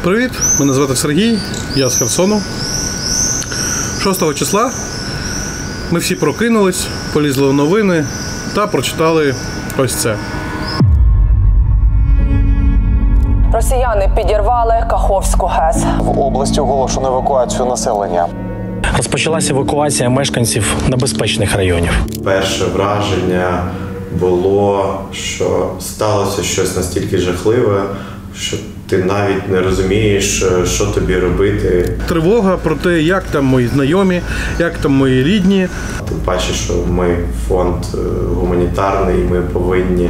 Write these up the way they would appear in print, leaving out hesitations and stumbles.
Привіт, мене звати Сергій, я з Херсону. 6 числа ми всі прокинулись, полізли у новини та прочитали ось це. Росіяни підірвали Каховську ГЕС. В області оголошено евакуацію населення. Розпочалася евакуація мешканців небезпечних районів. Перше враження було, що сталося щось настільки жахливе, що ти навіть не розумієш, що тобі робити. Тривога про те, як там мої знайомі, як там мої рідні. Ти бачиш, що ми фонд гуманітарний, ми повинні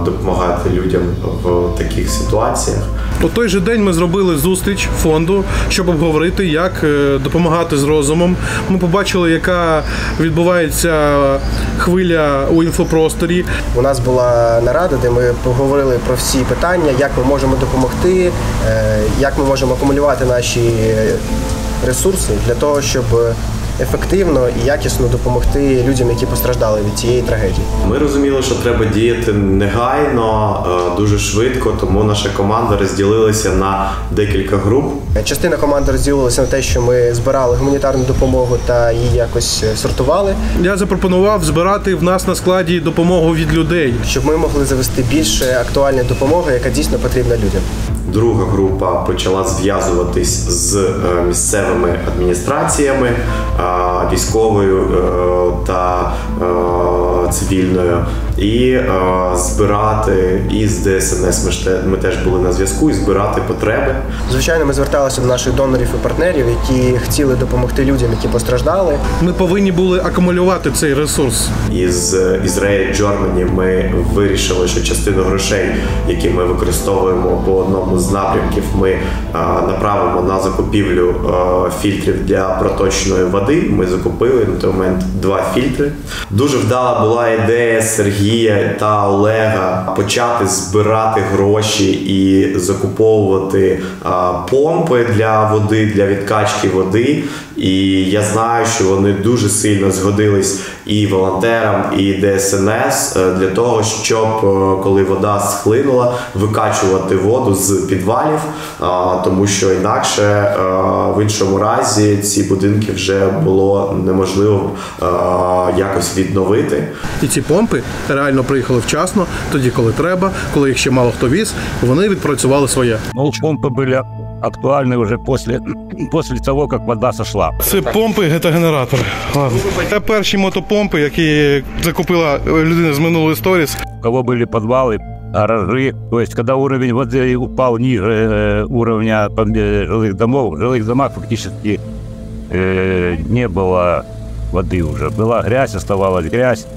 допомагати людям в таких ситуаціях. У той же день ми зробили зустріч фонду, щоб обговорити, як допомагати з розумом. Ми побачили, яка відбувається хвиля у інфопросторі. У нас була нарада, де ми поговорили про всі питання, як ми можемо допомогти, як ми можемо акумулювати наші ресурси для того, щоб ефективно і якісно допомогти людям, які постраждали від цієї трагедії. Ми розуміли, що треба діяти негайно, дуже швидко, тому наша команда розділилася на декілька груп. Частина команди розділилася на те, що ми збирали гуманітарну допомогу та її якось сортували. Я запропонував збирати в нас на складі допомогу від людей, щоб ми могли завести більше актуальної допомоги, яка дійсно потрібна людям. Друга група почала зв'язуватись з місцевими адміністраціями, військовою та цивільною, і збирати із ДСНС, ми теж були на зв'язку, і збирати потреби. Звичайно, ми зверталися до наших донорів і партнерів, які хотіли допомогти людям, які постраждали. Ми повинні були акумулювати цей ресурс. Із Israel Germany ми вирішили, що частину грошей, які ми використовуємо по одному з напрямків, ми направимо на закупівлю фільтрів для проточної води. Ми закупили на той момент 2 фільтри. Дуже вдала була ідея Сергія та Олега почати збирати гроші і закуповувати помпи для води, для відкачки води. І я знаю, що вони дуже сильно згодились і волонтерам, і ДСНС для того, щоб, коли вода схлинула, викачувати воду з підвалів, тому що інакше в іншому разі ці будинки вже було неможливо якось відновити. І ці помпи реально приїхали вчасно, тоді, коли треба, коли їх ще мало хто віз, вони відпрацювали своє. Ну, помпи були актуальні вже після того, як вода сошла. Це помпи, гетогенератори. Ладно. Це перші мотопомпи, які закупила людина з минулої сторіс. У кого були підвали, гаражи. То есть, когда уровень воды упал ниже уровня жилых домов, в жилых домах фактически не было воды уже. Была грязь, оставалась грязь.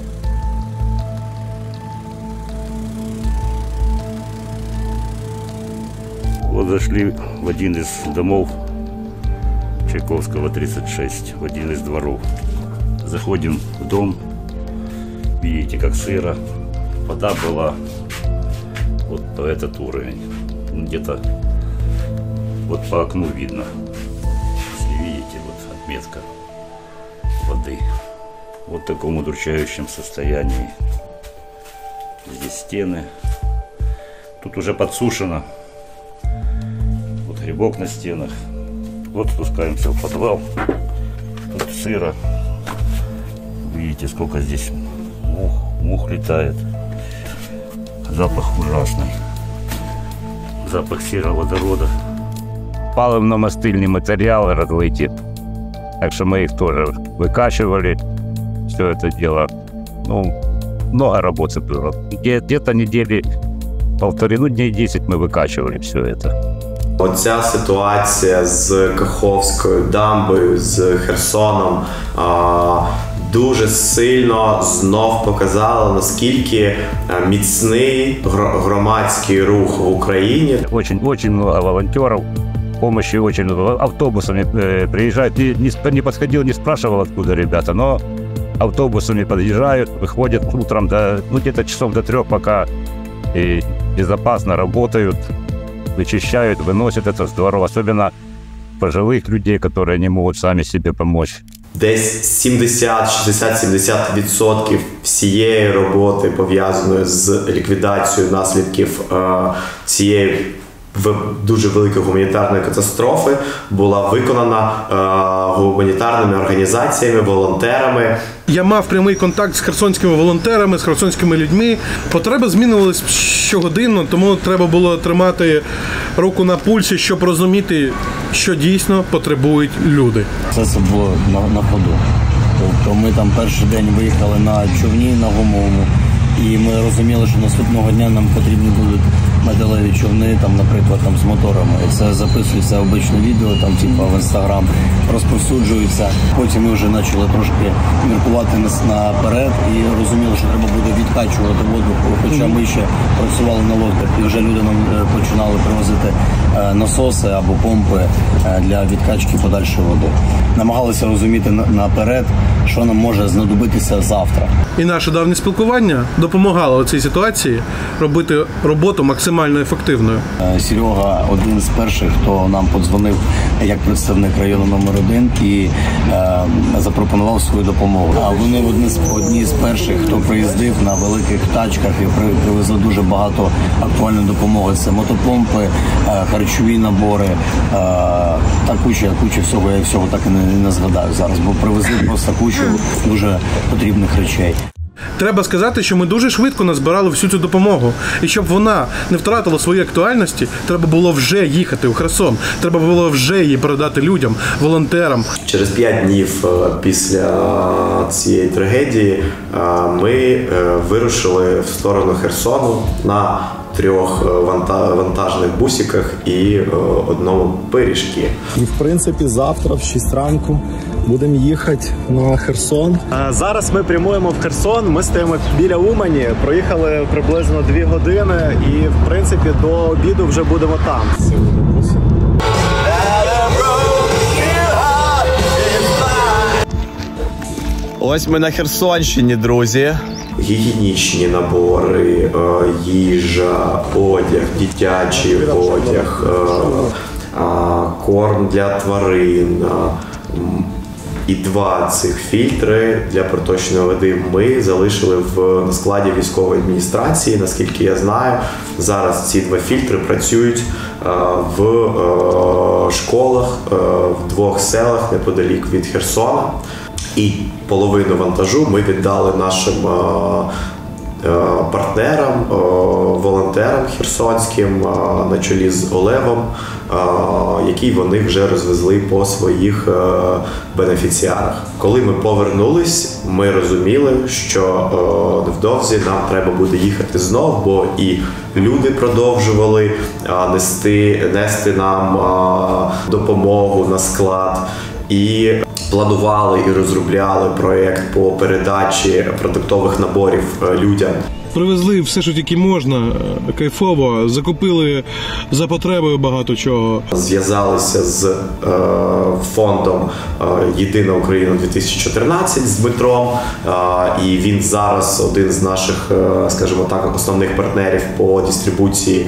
Вот зашли в один из домов Чайковского, 36, в один из дворов. Заходим в дом, видите, как сыро. Вода была вот по этот уровень. Где-то вот по окну видно. Если видите, вот отметка воды. Вот в таком удручающем состоянии. Здесь стены. Тут уже подсушено. Вот грибок на стенах. Вот спускаемся в подвал. Тут сыро. Видите, сколько здесь мух летает. Запах ужасный. Запах сероводорода. Паливно-мастильные материалы разлиты. Так что мы их тоже выкачивали. Все это дело. Ну, много работы было. Где-то недели полторы, ну дней 10 мы выкачивали все это. Оця ситуація з Каховською дамбою, з Херсоном дуже сильно знов показала, наскільки міцний громадський рух в Україні. Очень много волонтеров, помощи очень много. Автобусами приезжают. Не подходил, не спрашивал, откуда ребята, но автобусами подъезжают, выходят утром где-то часов до 3, пока и безопасно работают, вычищают, выносят. Это здорово. Особенно пожилых людей, которые не могут сами себе помочь. Десь 60-70% всієї роботи, пов'язаної з ліквідацією наслідків цієї дуже великої гуманітарної катастрофи була виконана гуманітарними організаціями, волонтерами. Я мав прямий контакт з херсонськими волонтерами, з херсонськими людьми. Потреби змінювалися щогодинно, тому треба було тримати руку на пульсі, щоб розуміти, що дійсно потребують люди. Це було на ходу. Тобто ми там перший день виїхали на човні, на гумовому, і ми розуміли, що наступного дня нам потрібні будуть металеві човни, там, наприклад, там, з моторами. І це записується обичне відео, там, типу, в Інстаграм, розповсюджується. Потім ми вже почали трошки міркувати наперед і розуміли, що треба буде відкачувати воду, хоча ми ще працювали на лодках, і вже люди нам починали привозити насоси або помпи для відкачки подальшої води. Намагалися розуміти наперед, що нам може знадобитися завтра. І наше давнє спілкування допомагало у цій ситуації робити роботу максимально ефективною. Серега один з перших, хто нам подзвонив як представник району номер 1 і запропонував свою допомогу. А вони одні з перших, хто приїздив на великих тачках і привезли дуже багато актуальної допомоги. Це мотопомпи, харчові набори, та куча всього. Я всього так і не згадаю зараз, бо привезли просто кучу дуже потрібних речей. Треба сказати, що ми дуже швидко назбирали всю цю допомогу. І щоб вона не втратила своєї актуальності, треба було вже їхати у Херсон. Треба було вже її передати людям, волонтерам. Через 5 днів після цієї трагедії ми вирушили в сторону Херсону на 3 вантажних бусиках і одному пиріжки. І, в принципі, завтра в 6 ранку будемо їхати на Херсон. Зараз ми прямуємо в Херсон, ми стоїмо біля Умані, проїхали приблизно 2 години і, в принципі, до обіду вже будемо там. Ось ми на Херсонщині, друзі. Гігієнічні набори, їжа, одяг, дитячий одяг, корм для тварин і 2 цих фільтри для проточної води ми залишили на складі військової адміністрації. Наскільки я знаю, зараз ці 2 фільтри працюють в школах в 2 селах неподалік від Херсона. І половину вантажу ми віддали нашим партнерам, волонтерам херсонським на чолі з Олегом, які вони вже розвезли по своїх бенефіціарах. Коли ми повернулись, ми розуміли, що невдовзі нам треба буде їхати знов, бо і люди продовжували нести нам допомогу на склад, і планували і розробляли проєкт по передачі продуктових наборів людям. Привезли все, що тільки можна, кайфово, закупили за потребою багато чого. Зв'язалися з фондом «Єдина Україна 2014» з Дмитром, і він зараз один з наших, скажімо так, основних партнерів по дистрибуції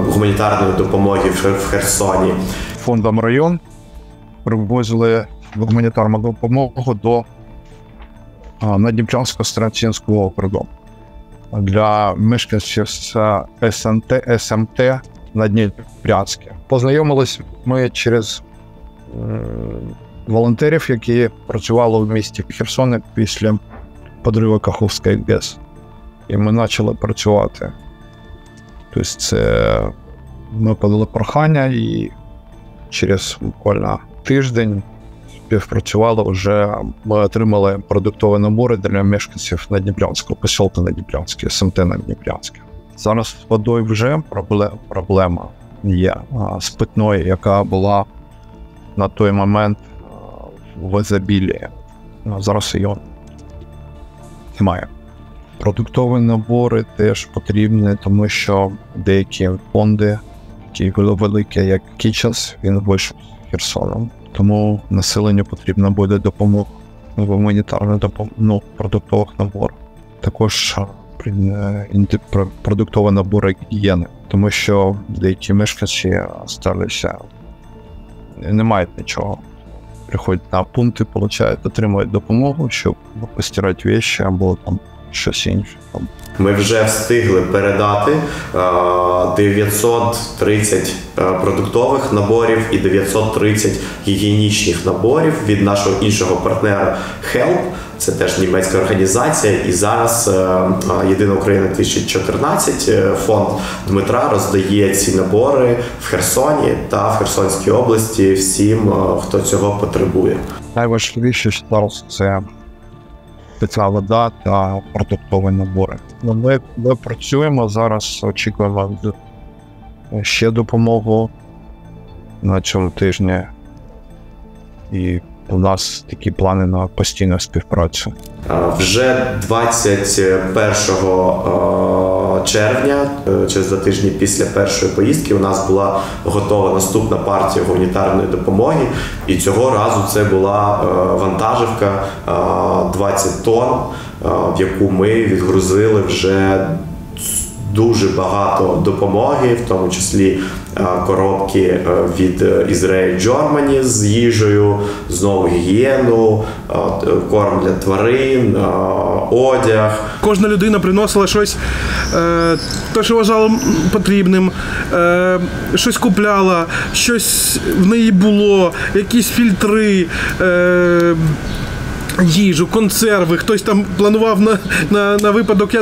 гуманітарної допомоги в Херсоні. Фондом «Район» привозили гуманітарну допомогу до Надніпрянсько-Старостинського округу для мешканців СМТ Надніпрянське. Познайомились ми через волонтерів, які працювали в місті Херсоні після підриву Каховської ГЕС. І ми почали працювати. Тобто це ми подали прохання і через буквально тиждень співпрацювали, вже ми отримали продуктові набори для мешканців Надніпрянського, посілку Надніпрянське, СМТ Надніпрянське. Зараз з водою вже проблема є з питною, яка була на той момент в ізобілії. Зараз її немає. Продуктові набори теж потрібні, тому що деякі фонди, які великі, як Kitchens, він вийшов з Херсоном. Тому населенню потрібна буде допомога, гуманітарна допомога, продуктових наборів. Також продуктові набори гігієни, тому що деякі мешканці залишилися, не мають нічого. Приходять на пункти, отримують допомогу, щоб постирати речі або там щось інше. Ми вже встигли передати 930 продуктових наборів і 930 гігієнічних наборів від нашого іншого партнера HELP. Це теж німецька організація. І зараз Єдина Україна 2014, фонд Дмитра роздає ці набори в Херсоні та в Херсонській області всім, хто цього потребує. Найважливіше зараз це питна вода та продуктові набори. Ми працюємо зараз, очікуємо ще допомогу на цьому тижні. І у нас такі плани на постійну співпрацю. Вже 21 червня, через 2 тижні після першої поїздки, у нас була готова наступна партія гуманітарної допомоги. І цього разу це була вантажівка 20 тонн, в яку ми відгрузили вже дуже багато допомоги, в тому числі коробки від Israel Germany з їжею, знову гігієну, корм для тварин, одяг. Кожна людина приносила щось, те, що вважала потрібним, щось купляла, щось в неї було, якісь фільтри, їжу, консерви, хтось там планував на випадок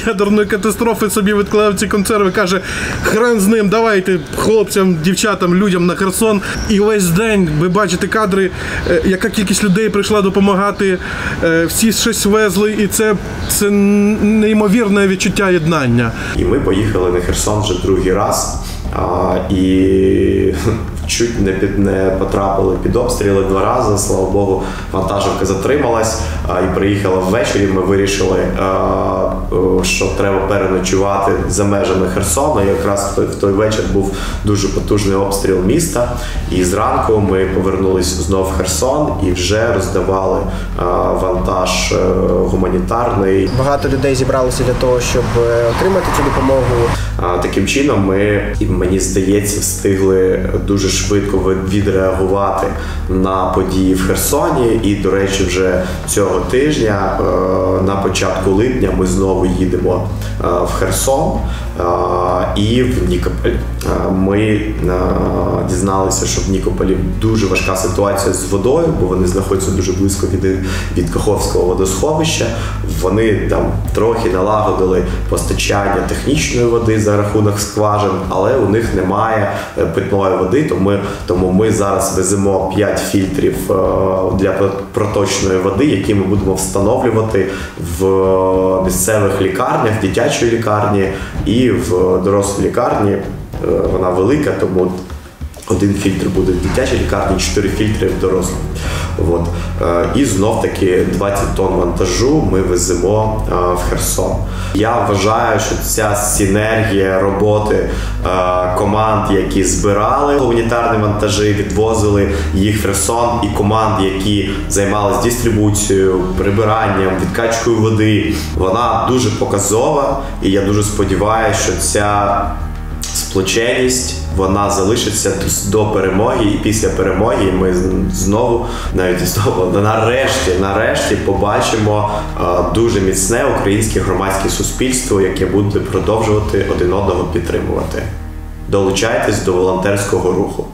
ядерної катастрофи, собі відклав ці консерви, каже, хрен з ним, давайте хлопцям, дівчатам, людям на Херсон. І весь день ви бачите кадри, яка кількість людей прийшла допомагати, всі щось везли, і це неймовірне відчуття єднання. І ми поїхали на Херсон вже другий раз, і чуть не потрапили під обстріли 2 рази, слава Богу, вантажівка затрималась і приїхала ввечері. Ми вирішили, що треба переночувати за межами Херсона. І якраз в той вечір був дуже потужний обстріл міста. І зранку ми повернулися знов в Херсон і вже роздавали вантаж гуманітарний. Багато людей зібралося для того, щоб отримати цю допомогу. Таким чином ми, мені здається, встигли дуже швидко відреагувати на події в Херсоні. І, до речі, вже цього тижня, на початку липня, ми знову їдемо в Херсон і в Нікополь. Ми дізналися, що в Нікополі дуже важка ситуація з водою, бо вони знаходяться дуже близько від Каховського водосховища. Вони там трохи налагодили постачання технічної води за рахунок скважин, але у них немає питної води, тому ми зараз веземо 5 фільтрів для проточної води, які ми будемо встановлювати в місцевих лікарнях, в дитячій лікарні і в дорослій лікарні. Вона велика, тому 1 фільтр буде в дитячій лікарні, 4 фільтри в дорослій. От. І знов-таки 20 тонн вантажу ми веземо в Херсон. Я вважаю, що ця синергія роботи команд, які збирали гуманітарні вантажі, відвозили їх в Херсон, і команд, які займалися дистрибуцією, прибиранням, відкачкою води, вона дуже показова. І я дуже сподіваюся, що ця сплоченість, вона залишиться до перемоги, і після перемоги ми знову нарешті побачимо дуже міцне українське громадське суспільство, яке буде продовжувати один одного підтримувати. Долучайтесь до волонтерського руху.